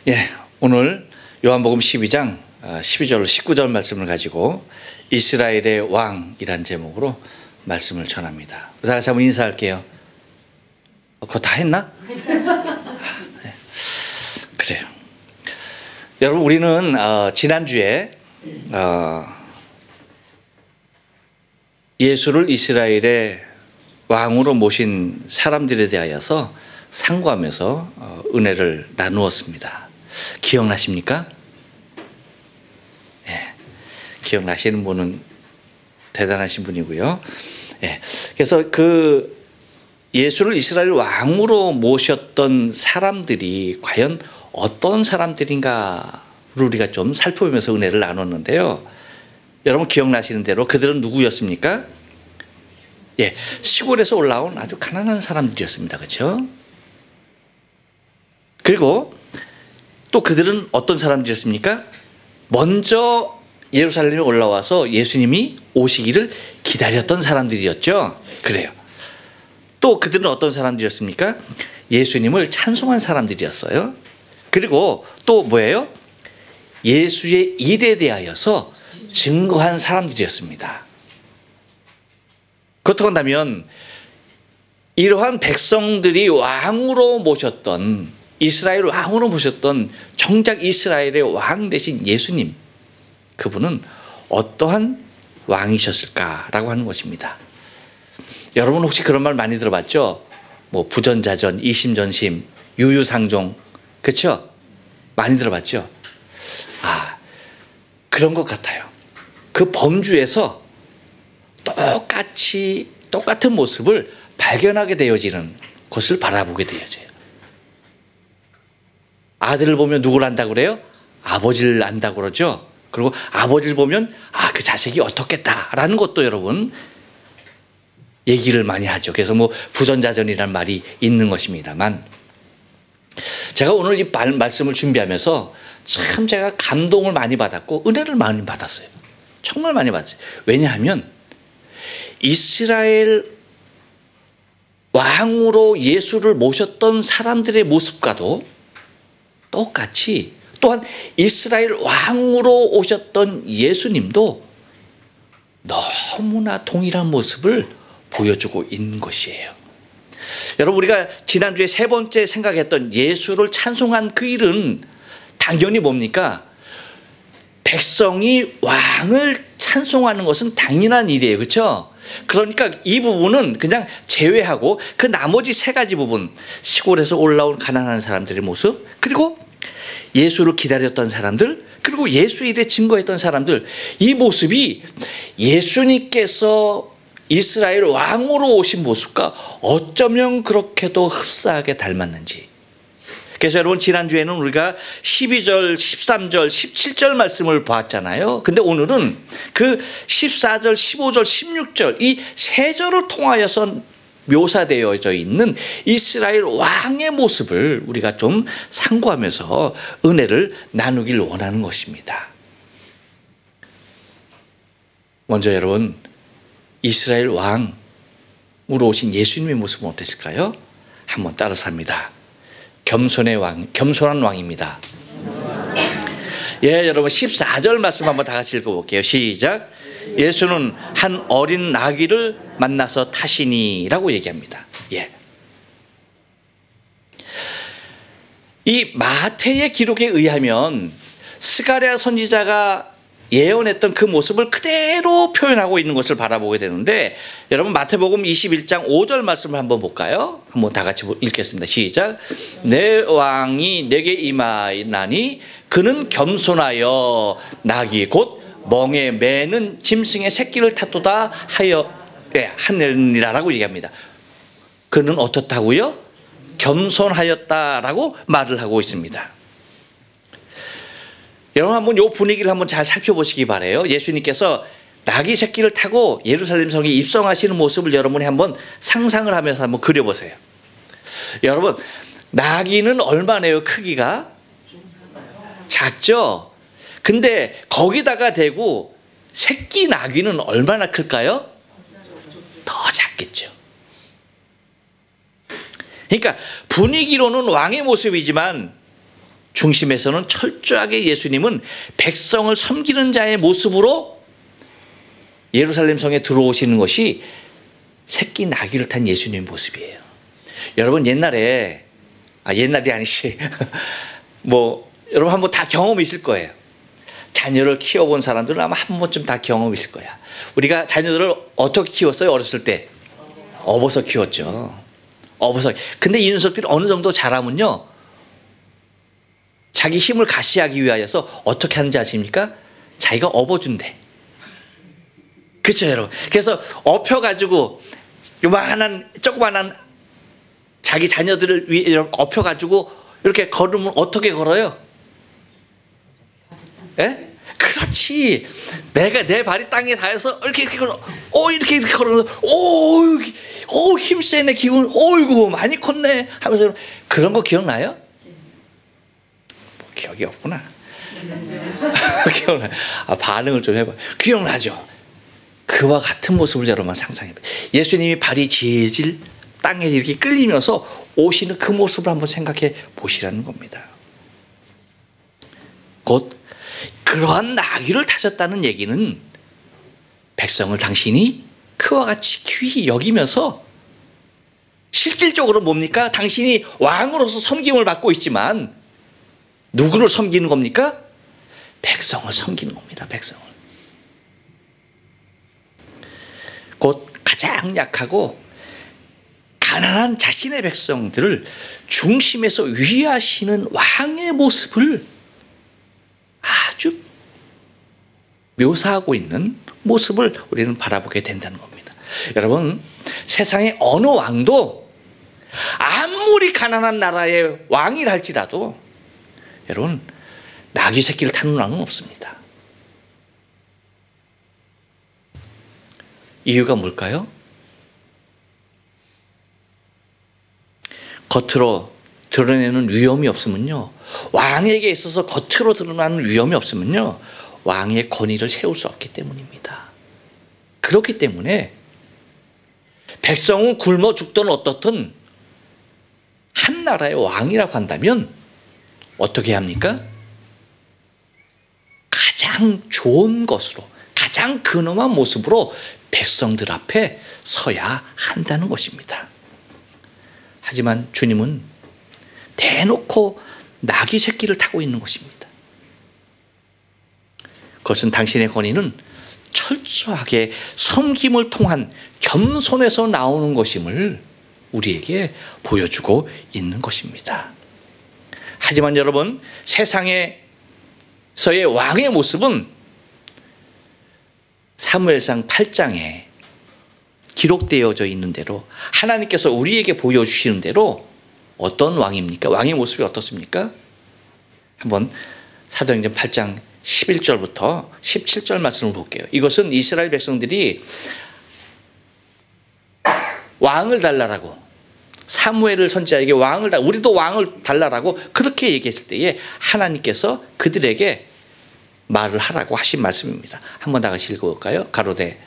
예, 오늘 요한복음 12장 12절 19절 말씀을 가지고 이스라엘의 왕이란 제목으로 말씀을 전합니다. 다 같이 한번 인사할게요. 그거 다 했나? 네. 그래요. 여러분, 우리는 지난주에 예수를 이스라엘의 왕으로 모신 사람들에 대하여서 상고하면서 은혜를 나누었습니다. 기억나십니까? 예, 기억나시는 분은 대단하신 분이고요. 예, 그래서 그 예수를 이스라엘 왕으로 모셨던 사람들이 과연 어떤 사람들인가를 우리가 좀 살펴보면서 은혜를 나눴는데요. 여러분 기억나시는 대로 그들은 누구였습니까? 예, 시골에서 올라온 아주 가난한 사람들이었습니다. 그렇죠? 그리고 또 그들은 어떤 사람들이었습니까? 먼저 예루살렘에 올라와서 예수님이 오시기를 기다렸던 사람들이었죠. 그래요. 또 그들은 어떤 사람들이었습니까? 예수님을 찬송한 사람들이었어요. 그리고 또 뭐예요? 예수의 일에 대하여서 증거한 사람들이었습니다. 그렇다고 한다면 이러한 백성들이 왕으로 모셨던, 이스라엘 왕으로 모셨던 정작 이스라엘의 왕 대신 예수님, 그분은 어떠한 왕이셨을까라고 하는 것입니다. 여러분 혹시 그런 말 많이 들어봤죠? 뭐 부전자전, 이심전심, 유유상종, 그렇죠? 많이 들어봤죠? 그런 것 같아요. 그 범주에서 똑같은 모습을 발견하게 되어지는 것을 바라보게 되어져요. 아들을 보면 누구를 안다고 그래요? 아버지를 안다고 그러죠. 그리고 아버지를 보면 그 자식이 어떻겠다라는 것도 여러분 얘기를 많이 하죠. 그래서 뭐 부전자전이라는 말이 있는 것입니다만, 제가 오늘 이 말씀을 준비하면서 참 제가 감동을 많이 받았고 은혜를 많이 받았어요. 정말 많이 받았어요. 왜냐하면 이스라엘 왕으로 예수를 모셨던 사람들의 모습과도 똑같이, 또한 이스라엘 왕으로 오셨던 예수님도 너무나 동일한 모습을 보여주고 있는 것이에요. 여러분, 우리가 지난주에 세 번째 생각했던 예수를 찬송한 그 일은 당연히 뭡니까? 백성이 왕을 찬송하는 것은 당연한 일이에요. 그렇죠? 그러니까 이 부분은 그냥 제외하고 그 나머지 세 가지 부분, 시골에서 올라온 가난한 사람들의 모습, 그리고 예수를 기다렸던 사람들, 그리고 예수 일에 증거했던 사람들, 이 모습이 예수님께서 이스라엘 왕으로 오신 모습과 어쩌면 그렇게도 흡사하게 닮았는지. 그래서 여러분 지난주에는 우리가 12절, 13절, 17절 말씀을 보았잖아요. 근데 오늘은 그 14절, 15절, 16절 이 세 절을 통하여서 묘사되어져 있는 이스라엘 왕의 모습을 우리가 좀 상고하면서 은혜를 나누길 원하는 것입니다. 먼저 여러분, 이스라엘 왕으로 오신 예수님의 모습은 어땠을까요? 한번 따라서 합니다. 겸손한 왕입니다. 예, 여러분 14절 말씀 한번 다 같이 읽어볼게요. 시작. 예수는 한 어린 나귀를 만나서 타시니라고 얘기합니다. 예. 이 마태의 기록에 의하면 스가랴 선지자가 예언했던 그 모습을 그대로 표현하고 있는 것을 바라보게 되는데, 여러분 마태복음 21장 5절 말씀을 한번 볼까요? 한번 다 같이 읽겠습니다. 시작. 내 왕이 내게 임하나니 그는 겸손하여 나귀 곧 멍에 매는 짐승의 새끼를 탔도다 하느니라라고 얘기합니다. 그는 어떻다고요? 겸손하였다라고 말을 하고 있습니다. 여러분 한번 이 분위기를 한번 잘 살펴보시기 바라요. 예수님께서 나귀 새끼를 타고 예루살렘 성에 입성하시는 모습을 여러분이 한번 상상을 하면서 한번 그려보세요. 여러분, 나귀는 얼마나요? 크기가 작죠? 근데 거기다가 대고 새끼 나귀는 얼마나 클까요? 더 작겠죠. 그러니까 분위기로는 왕의 모습이지만 중심에서는 철저하게 예수님은 백성을 섬기는 자의 모습으로 예루살렘 성에 들어오시는 것이 새끼 나귀를 탄 예수님의 모습이에요. 여러분 옛날이 아니시 여러분 한번 다 경험이 있을 거예요. 자녀를 키워본 사람들은 아마 한 번쯤 다 경험이 있을 거야. 우리가 자녀들을 어떻게 키웠어요? 어렸을 때 업어서 키웠죠. 업어서. 근데 이 녀석들이 어느 정도 자라면요, 자기 힘을 가시하기 위하여서 어떻게 하는지 아십니까? 자기가 업어준대. 그렇죠, 여러분? 그래서 업혀가지고 조그만한 자기 자녀들을 위해 업혀가지고 이렇게 걸으면 어떻게 걸어요? 예? 그렇지. 내 발이 땅에 닿아서 이렇게 걸어. 이렇게 걸으면서 힘세네 기분. 어이구 많이 컸네 하면서 그런 거 기억나요? 기억이 없구나. 기억나. 반응을 좀 해봐. 기억나죠? 그와 같은 모습을 여러분 상상해봐. 예수님이 발이 질질 땅에 이렇게 끌리면서 오시는 그 모습을 한번 생각해 보시라는 겁니다. 곧 그러한 나귀를 타셨다는 얘기는 백성을 당신이 그와 같이 귀히 여기면서 실질적으로 뭡니까? 당신이 왕으로서 섬김을 받고 있지만 누구를 섬기는 겁니까? 백성을 섬기는 겁니다. 백성을. 곧 가장 약하고 가난한 자신의 백성들을 중심에서 위하시는 왕의 모습을 아주 묘사하고 있는 모습을 우리는 바라보게 된다는 겁니다. 여러분, 세상의 어느 왕도 아무리 가난한 나라의 왕이라 할지라도 여러분, 나귀 새끼를 타는 왕은 없습니다. 이유가 뭘까요? 겉으로 드러내는 위험이 없으면요, 왕에게 있어서 겉으로 드러나는 위험이 없으면요, 왕의 권위를 세울 수 없기 때문입니다. 그렇기 때문에 백성은 굶어 죽든 어떻든 한 나라의 왕이라고 한다면 어떻게 합니까? 가장 좋은 것으로, 가장 근엄한 모습으로 백성들 앞에 서야 한다는 것입니다. 하지만 주님은 대놓고 나귀 새끼를 타고 있는 것입니다. 그것은 당신의 권위는 철저하게 섬김을 통한 겸손에서 나오는 것임을 우리에게 보여주고 있는 것입니다. 하지만 여러분, 세상에서의 왕의 모습은 사무엘상 8장에 기록되어져 있는 대로 하나님께서 우리에게 보여주시는 대로 어떤 왕입니까? 왕의 모습이 어떻습니까? 한번 사도행전 8장 11절부터 17절 말씀을 볼게요. 이것은 이스라엘 백성들이 왕을 달라라고, 사무엘을 선지자에게 왕을 달라, 우리도 왕을 달라라고 그렇게 얘기했을 때에 하나님께서 그들에게 말을 하라고 하신 말씀입니다. 한번 다 같이 읽어볼까요? 가로되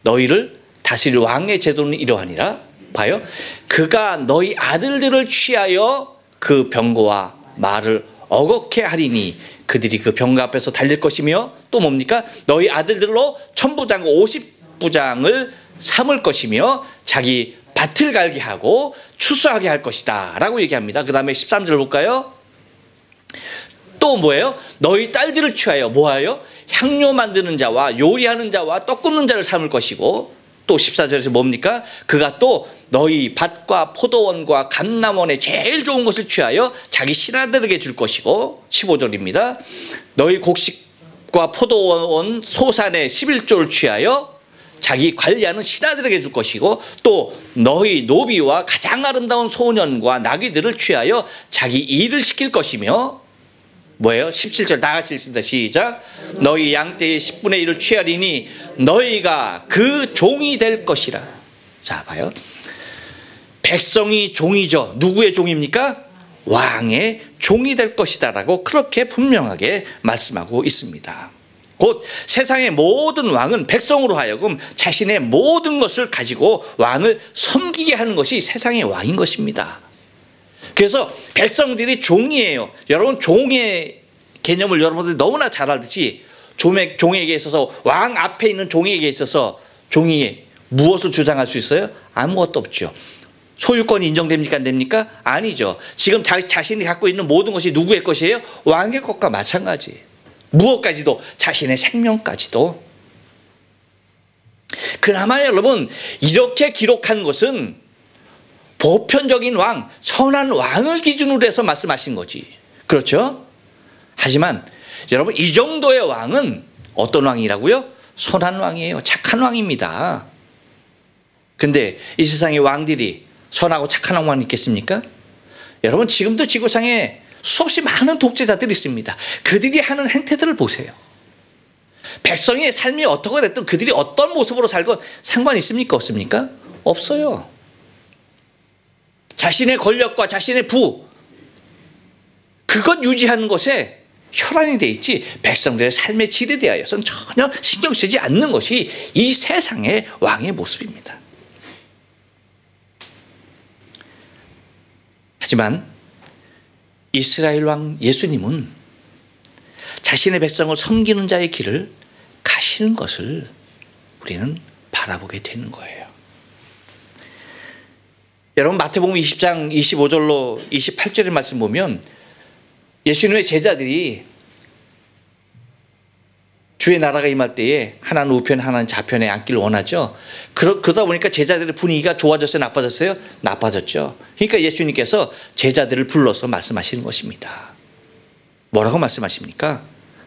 너희를 다스릴 왕의 제도는 이러하니라. 봐요. 그가 너희 아들들을 취하여 그 병거와 말을 어겁게 하리니 그들이 그 병거 앞에서 달릴 것이며, 또 뭡니까? 너희 아들들로 천부장 50부장을 삼을 것이며 자기 밭을 갈게 하고 추수하게 할 것이다 라고 얘기합니다. 그 다음에 13절 볼까요? 또 뭐예요? 너희 딸들을 취하여 뭐하여? 향료 만드는 자와 요리하는 자와 떡 굽는 자를 삼을 것이고, 또 14절에서 뭡니까? 그가 또 너희 밭과 포도원과 감람원의 제일 좋은 것을 취하여 자기 신하들에게 줄 것이고, 15절입니다. 너희 곡식과 포도원 소산의 11조를 취하여 자기 관리하는 신하들에게 줄 것이고, 또 너희 노비와 가장 아름다운 소년과 나귀들을 취하여 자기 일을 시킬 것이며, 뭐예요? 17절 다 같이 읽습니다. 시작. 너희 양떼의 10분의 1을 취하리니 너희가 그 종이 될 것이라. 자, 봐요. 백성이 종이죠. 누구의 종입니까? 왕의 종이 될 것이다 라고 그렇게 분명하게 말씀하고 있습니다. 곧 세상의 모든 왕은 백성으로 하여금 자신의 모든 것을 가지고 왕을 섬기게 하는 것이 세상의 왕인 것입니다. 그래서 백성들이 종이에요. 여러분 종의 개념을 여러분들이 너무나 잘 알듯이 종에게 있어서 왕 앞에 있는 종에게 있어서 종이 무엇을 주장할 수 있어요? 아무것도 없죠. 소유권이 인정됩니까? 안 됩니까? 아니죠. 지금 자신이 갖고 있는 모든 것이 누구의 것이에요? 왕의 것과 마찬가지. 무엇까지도 자신의 생명까지도. 그나마 여러분 이렇게 기록한 것은 보편적인 왕, 선한 왕을 기준으로 해서 말씀하신 거지. 그렇죠? 하지만 여러분 이 정도의 왕은 어떤 왕이라고요? 선한 왕이에요. 착한 왕입니다. 근데 이 세상의 왕들이 선하고 착한 왕이 있겠습니까? 여러분 지금도 지구상에 수없이 많은 독재자들이 있습니다. 그들이 하는 행태들을 보세요. 백성의 삶이 어떻게 됐든 그들이 어떤 모습으로 살건 상관 있습니까? 없습니까? 없어요. 자신의 권력과 자신의 부 그것 유지하는 것에 혈안이 돼 있지 백성들의 삶의 질에 대하여서는 전혀 신경 쓰지 않는 것이 이 세상의 왕의 모습입니다. 하지만 이스라엘 왕 예수님은 자신의 백성을 섬기는 자의 길을 가시는 것을 우리는 바라보게 되는 거예요. 여러분 마태복음 20장 25절로 28절의 말씀 보면 예수님의 제자들이 주의 나라가 임할 때에 하나는 우편 하나는 좌편에 앉기를 원하죠. 그러다 보니까 제자들의 분위기가 좋아졌어요? 나빠졌어요? 나빠졌죠. 그러니까 예수님께서 제자들을 불러서 말씀하시는 것입니다. 뭐라고 말씀하십니까?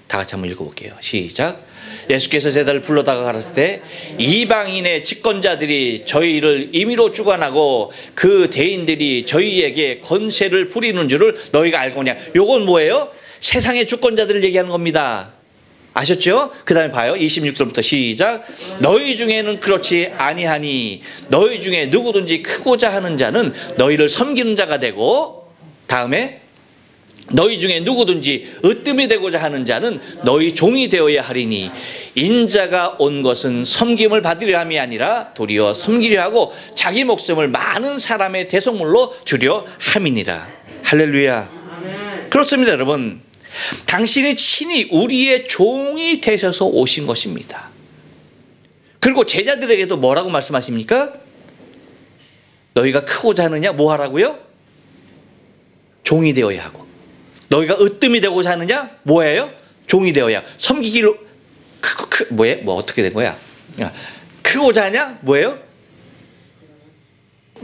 다 같이 한번 읽어볼게요. 시작. 예수께서 제자를 불러다가 가라사대 때 이방인의 집권자들이 저희를 임의로 주관하고 그 대인들이 저희에게 권세를 부리는 줄을 너희가 알거냐. 요건 뭐예요? 세상의 주권자들을 얘기하는 겁니다. 아셨죠? 그 다음에 봐요. 26절부터 시작. 너희 중에는 그렇지 아니하니 너희 중에 누구든지 크고자 하는 자는 너희를 섬기는 자가 되고, 다음에 너희 중에 누구든지 으뜸이 되고자 하는 자는 너희 종이 되어야 하리니 인자가 온 것은 섬김을 받으려 함이 아니라 도리어 섬기려 하고 자기 목숨을 많은 사람의 대속물로 주려 함이니라. 할렐루야. 그렇습니다 여러분. 당신이 친히 우리의 종이 되셔서 오신 것입니다. 그리고 제자들에게도 뭐라고 말씀하십니까? 너희가 크고자 하느냐 뭐 하라고요? 종이 되어야 하고. 너희가 으뜸이 되고자 하느냐 뭐예요? 종이 되어야. 섬기기로 뭐 어떻게 된 거야? 크고자 하냐 뭐예요?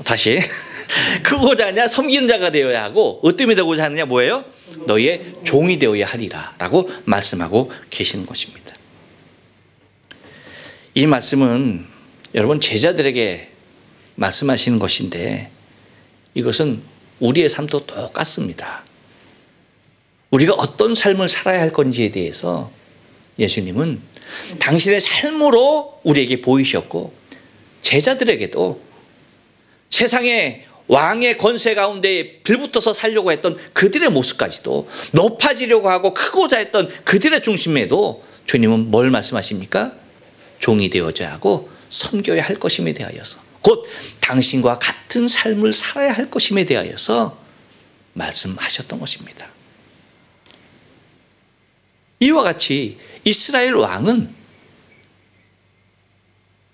다시 크고자 하냐 섬기는 자가 되어야 하고, 으뜸이 되고자 하느냐 뭐예요? 너희의 종이 되어야 하리라 라고 말씀하고 계시는 것입니다. 이 말씀은 여러분 제자들에게 말씀하시는 것인데 이것은 우리의 삶도 똑같습니다. 우리가 어떤 삶을 살아야 할 건지에 대해서 예수님은 당신의 삶으로 우리에게 보이셨고, 제자들에게도 세상의 왕의 권세 가운데 빌붙어서 살려고 했던 그들의 모습까지도, 높아지려고 하고 크고자 했던 그들의 중심에도 주님은 뭘 말씀하십니까? 종이 되어져야 하고 섬겨야 할 것임에 대하여서, 곧 당신과 같은 삶을 살아야 할 것임에 대하여서 말씀하셨던 것입니다. 이와 같이 이스라엘 왕은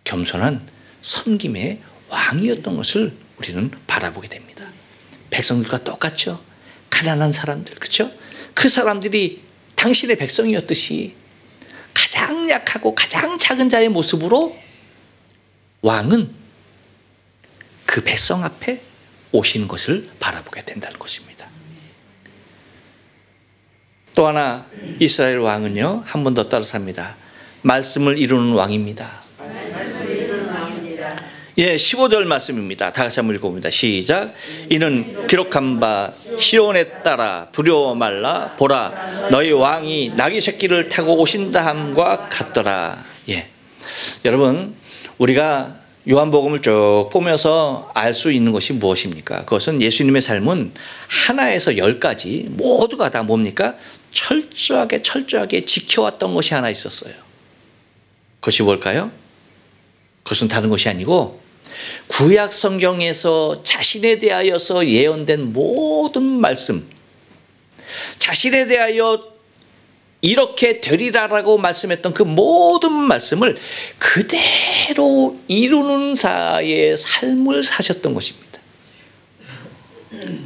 겸손한 섬김의 왕이었던 것을 우리는 바라보게 됩니다. 백성들과 똑같죠. 가난한 사람들, 그렇죠? 그 사람들이 당신의 백성이었듯이 가장 약하고 가장 작은 자의 모습으로 왕은 그 백성 앞에 오시는 것을 바라보게 된다는 것입니다. 또 하나 이스라엘 왕은요, 한 번 더 따라서 합니다. 말씀을 이루는 왕입니다. 예, 15절 말씀입니다. 다 같이 한번 읽어봅니다. 시작. 이는 기록한 바 시온에 따라 두려워 말라. 보라, 너희 왕이 나귀 새끼를 타고 오신다 함과 같더라. 예, 여러분 우리가 요한복음을 쭉 보면서 알 수 있는 것이 무엇입니까? 그것은 예수님의 삶은 하나에서 10까지 모두가 다 뭡니까? 철저하게 지켜왔던 것이 하나 있었어요. 그것이 뭘까요? 그것은 다른 것이 아니고 구약 성경에서 자신에 대하여서 예언된 모든 말씀, 자신에 대하여 이렇게 되리라라고 말씀했던 그 모든 말씀을 그대로 이루는 자의 삶을 사셨던 것입니다.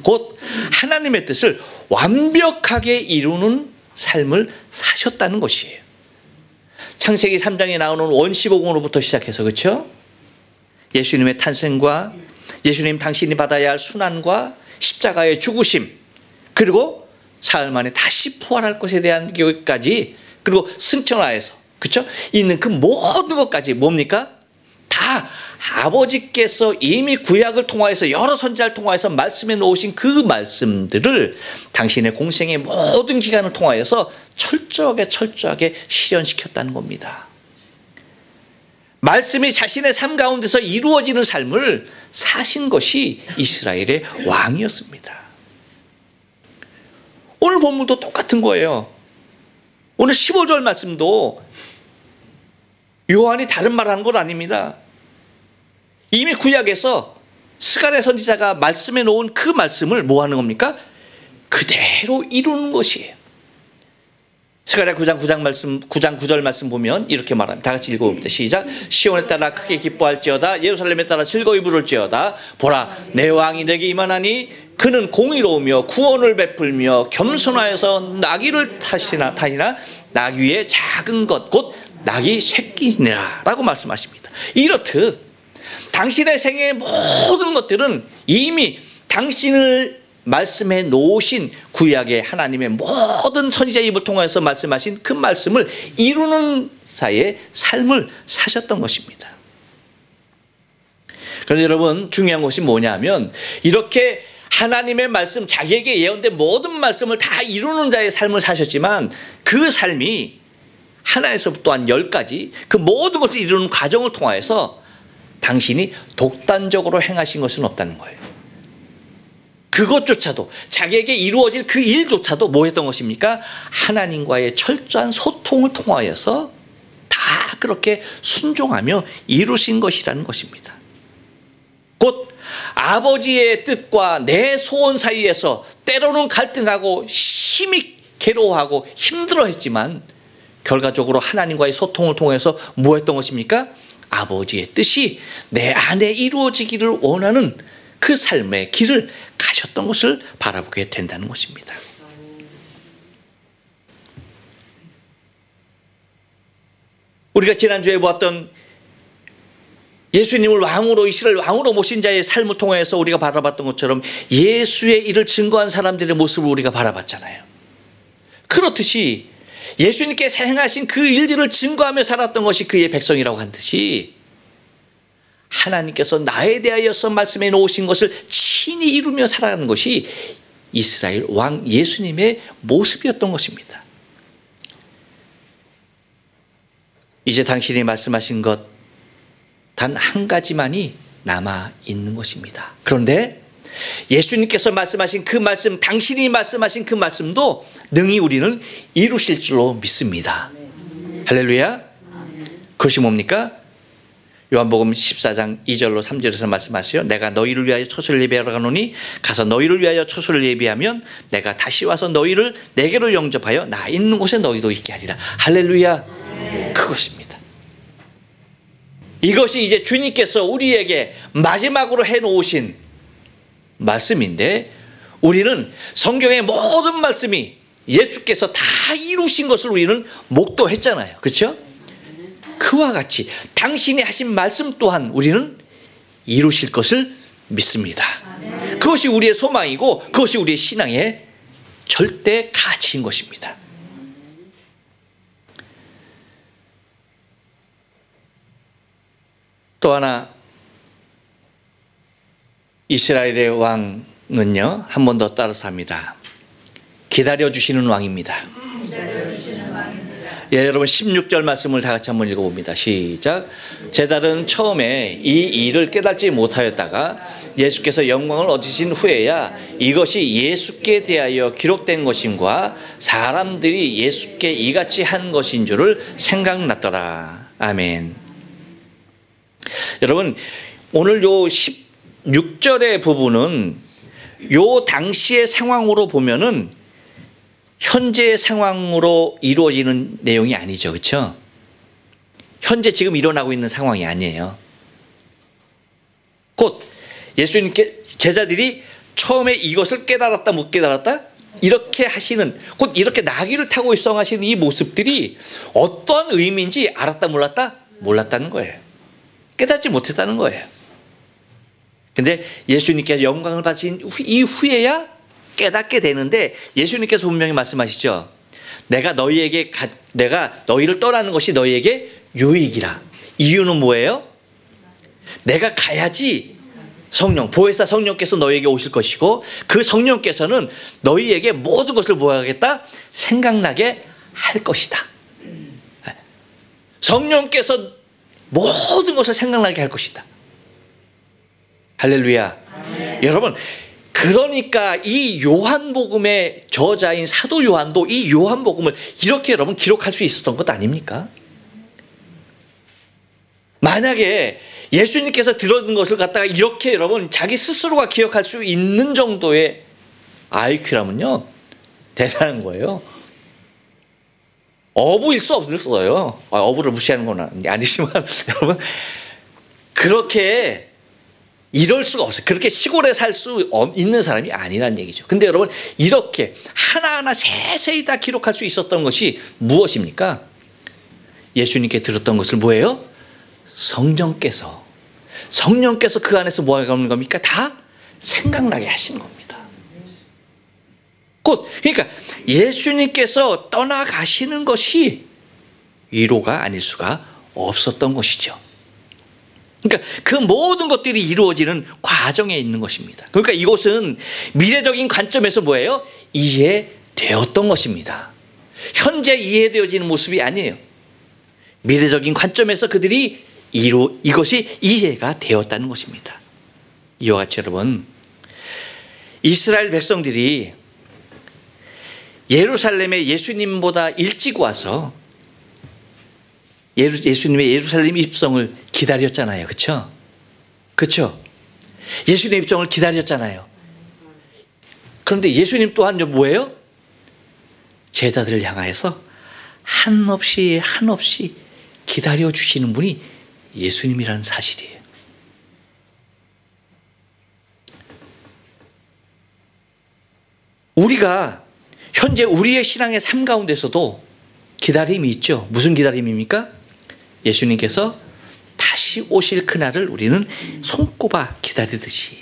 곧 하나님의 뜻을 완벽하게 이루는 삶을 사셨다는 것이에요. 창세기 3장에 나오는 원시복음으로부터 시작해서, 그렇죠? 예수님의 탄생과 예수님 당신이 받아야 할 순환과 십자가의 죽으심, 그리고 사흘 만에 다시 부활할 것에 대한 교육까지, 그리고 승천하에서, 그렇죠? 있는 그 모든 것까지 뭡니까? 다 아버지께서 이미 구약을 통하여서 여러 선지자를 통하여서 말씀해 놓으신 그 말씀들을 당신의 공생의 모든 기간을 통하여서 철저하게 실현시켰다는 겁니다. 말씀이 자신의 삶 가운데서 이루어지는 삶을 사신 것이 이스라엘의 왕이었습니다. 오늘 본문도 똑같은 거예요. 오늘 15절 말씀도 요한이 다른 말 하는 건 아닙니다. 이미 구약에서 스가랴 선지자가 말씀해 놓은 그 말씀을 뭐 하는 겁니까? 그대로 이루는 것이에요. 스가랴 9장 9절 말씀 보면 이렇게 말합니다. 다 같이 읽어봅니다. 시작. 시온에 따라 크게 기뻐할지어다. 예루살렘에 따라 즐거이 부를지어다. 보라, 내 왕이 내게 임하나니 그는 공의로우며 구원을 베풀며 겸손하여서 나귀를 타시나 나귀의 작은 것 곧 나귀 새끼니라 라고 말씀하십니다. 이렇듯 당신의 생애의 모든 것들은 이미 당신을 말씀해 놓으신 구약의 하나님의 모든 선지자의 입을 통해서 말씀하신 그 말씀을 이루는 사이의 삶을 사셨던 것입니다. 그런데 여러분, 중요한 것이 뭐냐면 이렇게 하나님의 말씀, 자기에게 예언된 모든 말씀을 다 이루는 자의 삶을 사셨지만 그 삶이 하나에서부터 한 10가지 그 모든 것을 이루는 과정을 통하여서 당신이 독단적으로 행하신 것은 없다는 거예요. 그것조차도, 자기에게 이루어질 그 일조차도 뭐 했던 것입니까? 하나님과의 철저한 소통을 통하여서 다 그렇게 순종하며 이루신 것이라는 것입니다. 곧 아버지의 뜻과 내 소원 사이에서 때로는 갈등하고 심히 괴로워하고 힘들어했지만 결과적으로 하나님과의 소통을 통해서 뭐 했던 것입니까? 아버지의 뜻이 내 안에 이루어지기를 원하는 그 삶의 길을 가셨던 것을 바라보게 된다는 것입니다. 우리가 지난주에 보았던 예수님을 왕으로, 이스라엘 왕으로 모신 자의 삶을 통해서 우리가 바라봤던 것처럼 예수의 일을 증거한 사람들의 모습을 우리가 바라봤잖아요. 그렇듯이 예수님께서 행하신 그 일들을 증거하며 살았던 것이 그의 백성이라고 한 듯이 하나님께서 나에 대하여서 말씀해 놓으신 것을 친히 이루며 살아가는 것이 이스라엘 왕 예수님의 모습이었던 것입니다. 이제 당신이 말씀하신 것 단 한 가지만이 남아 있는 것입니다. 그런데 예수님께서 말씀하신 그 말씀, 당신이 말씀하신 그 말씀도 능히 우리는 이루실 줄로 믿습니다. 할렐루야. 그것이 뭡니까? 요한복음 14장 2절로 3절에서 말씀하시죠. 내가 너희를 위하여 처소를 예비하러 가노니 가서 너희를 위하여 처소를 예비하면 내가 다시 와서 너희를 내게로 영접하여 나 있는 곳에 너희도 있게 하리라. 할렐루야. 그것입니다. 이것이 이제 주님께서 우리에게 마지막으로 해놓으신 말씀인데, 우리는 성경의 모든 말씀이 예수께서 다 이루신 것을 우리는 목도했잖아요. 그렇죠? 그와 같이 당신이 하신 말씀 또한 우리는 이루실 것을 믿습니다. 그것이 우리의 소망이고 그것이 우리의 신앙의 절대 가치인 것입니다. 또 하나, 이스라엘의 왕은요, 한 번 더 따라서 합니다. 기다려주시는 왕입니다. 예, 여러분 16절 말씀을 다 같이 한번 읽어봅니다. 시작. 제달은 처음에 이 일을 깨닫지 못하였다가 예수께서 영광을 얻으신 후에야 이것이 예수께 대하여 기록된 것임과 사람들이 예수께 이같이 한 것인 줄을 생각났더라. 아멘. 여러분, 오늘 요 16절의 부분은 요 당시의 상황으로 보면은 현재의 상황으로 이루어지는 내용이 아니죠. 그렇죠? 현재 지금 일어나고 있는 상황이 아니에요. 곧 예수님께 제자들이 처음에 이것을 깨달았다 못 깨달았다 이렇게 하시는, 곧 이렇게 나귀를 타고 일성하시는 이 모습들이 어떤 의미인지 알았다 몰랐다? 몰랐다는 거예요. 깨닫지 못했다는 거예요. 근데 예수님께서 영광을 받으신 이후에야 깨닫게 되는데, 예수님께서 분명히 말씀하시죠. 내가 너희를 떠나는 것이 너희에게 유익이라. 이유는 뭐예요? 내가 가야지 보혜사 성령께서 너희에게 오실 것이고, 그 성령께서는 너희에게 모든 것을 뭐 하겠다? 생각나게 할 것이다. 성령께서 모든 것을 생각나게 할 것이다. 할렐루야. 아멘. 여러분, 그러니까 이 요한복음의 저자인 사도 요한도 이 요한복음을 이렇게 여러분 기록할 수 있었던 것 아닙니까? 만약에 예수님께서 들었던 것을 갖다가 이렇게 여러분 자기 스스로가 기억할 수 있는 정도의 IQ라면요 대단한 거예요. 어부일 수 없어요. 어부를 무시하는 건 아니지만 여러분, 그렇게 이럴 수가 없어요. 그렇게 시골에 살 수 있는 사람이 아니란 얘기죠. 근데 여러분, 이렇게 하나하나 세세히 다 기록할 수 있었던 것이 무엇입니까? 예수님께 들었던 것을 뭐예요? 성령께서 그 안에서 뭐 하는 겁니까? 다 생각나게 하시는 겁니다. 곧 그러니까 예수님께서 떠나가시는 것이 위로가 아닐 수가 없었던 것이죠. 그러니까 그 모든 것들이 이루어지는 과정에 있는 것입니다. 그러니까 이것은 미래적인 관점에서 뭐예요? 이해되었던 것입니다. 현재 이해되어지는 모습이 아니에요. 미래적인 관점에서 그들이 이것이 이해가 되었다는 것입니다. 이와 같이 여러분, 이스라엘 백성들이 예루살렘에 예수님보다 일찍 와서 예수님의 예루살렘 입성을 기다렸잖아요. 그렇죠? 그렇죠? 예수님의 입성을 기다렸잖아요. 그런데 예수님 또한 뭐예요? 제자들을 향하여서 한없이 기다려주시는 분이 예수님이라는 사실이에요. 우리가 현재 우리의 신앙의 삶 가운데서도 기다림이 있죠. 무슨 기다림입니까? 예수님께서 다시 오실 그날을 우리는 손꼽아 기다리듯이